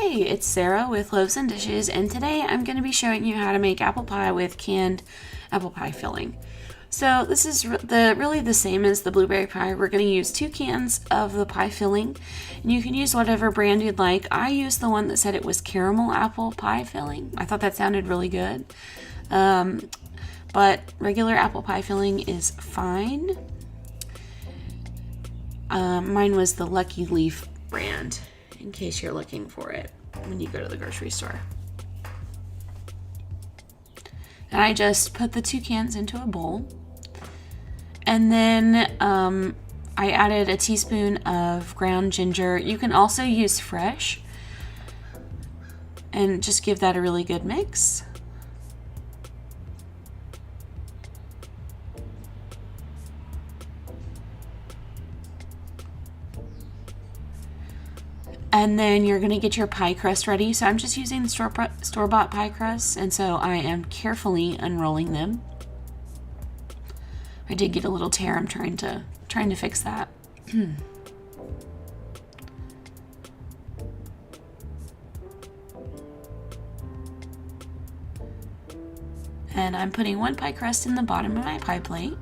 Hey, it's Sarah with Loaves and Dishes, and today I'm going to be showing you how to make apple pie with canned apple pie filling. So this is really the same as the blueberry pie. We're going to use 2 cans of the pie filling, and you can use whatever brand you'd like. I used the one that said it was caramel apple pie filling. I thought that sounded really good, but regular apple pie filling is fine. Mine was the Lucky Leaf brand, in case you're looking for it when you go to the grocery store. And I just put the 2 cans into a bowl. And then I added a teaspoon of ground ginger. You can also use fresh. And just give that a really good mix. And then you're going to get your pie crust ready. So I'm just using the store-bought pie crust, and so I am carefully unrolling them. I did get a little tear. I'm trying to fix that. And I'm putting 1 pie crust in the bottom of my pie plate.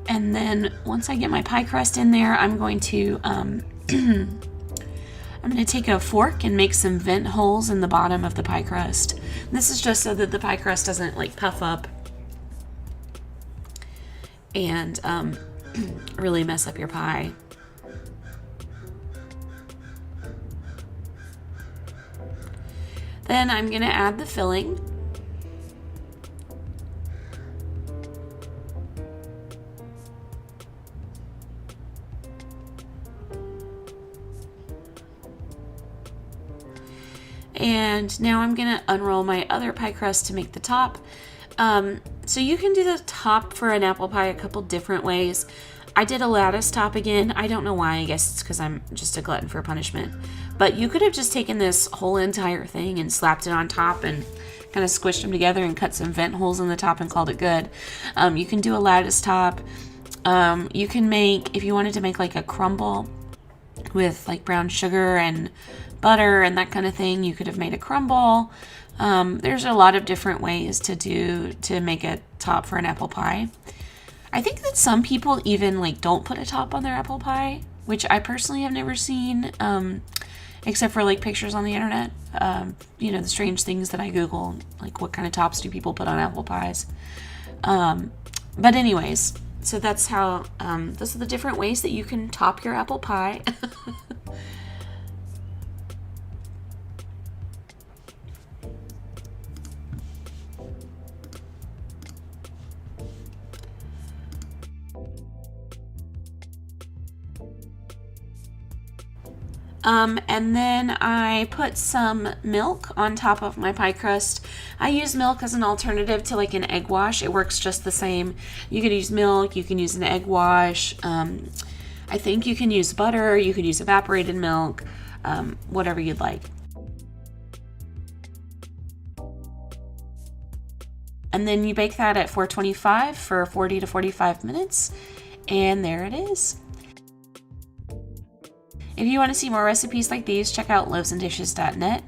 And then once I get my pie crust in there, I'm going to take a fork and make some vent holes in the bottom of the pie crust. This is just so that the pie crust doesn't like puff up and really mess up your pie. Then I'm going to add the filling. And now I'm going to unroll my other pie crust to make the top. So you can do the top for an apple pie a couple different ways. I did a lattice top again. I don't know why. I guess it's because I'm just a glutton for punishment. But you could have just taken this whole entire thing and slapped it on top and kind of squished them together and cut some vent holes in the top and called it good. You can do a lattice top. You can make, if you wanted to make like a crumble with like brown sugar and butter and that kind of thing, you could have made a crumble. There's a lot of different ways to make a top for an apple pie. I think that some people even like don't put a top on their apple pie, which I personally have never seen, except for like pictures on the internet. You know, the strange things that I Google, like what kind of tops do people put on apple pies. But anyways, so that's how, those are the different ways that you can top your apple pie. And then I put some milk on top of my pie crust. I use milk as an alternative to like an egg wash. It works just the same. You could use milk, you can use an egg wash. I think you can use butter, you could use evaporated milk, whatever you'd like. And then you bake that at 425 for 40 to 45 minutes. And there it is. If you want to see more recipes like these, check out loavesandishes.net.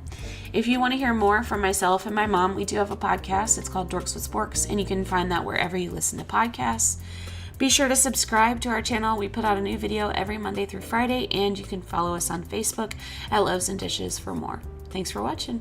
If you want to hear more from myself and my mom, we do have a podcast. It's called Dorks with Sporks, and you can find that wherever you listen to podcasts. Be sure to subscribe to our channel. We put out a new video every Monday through Friday, and you can follow us on Facebook at Loaves and Dishes for more. Thanks for watching.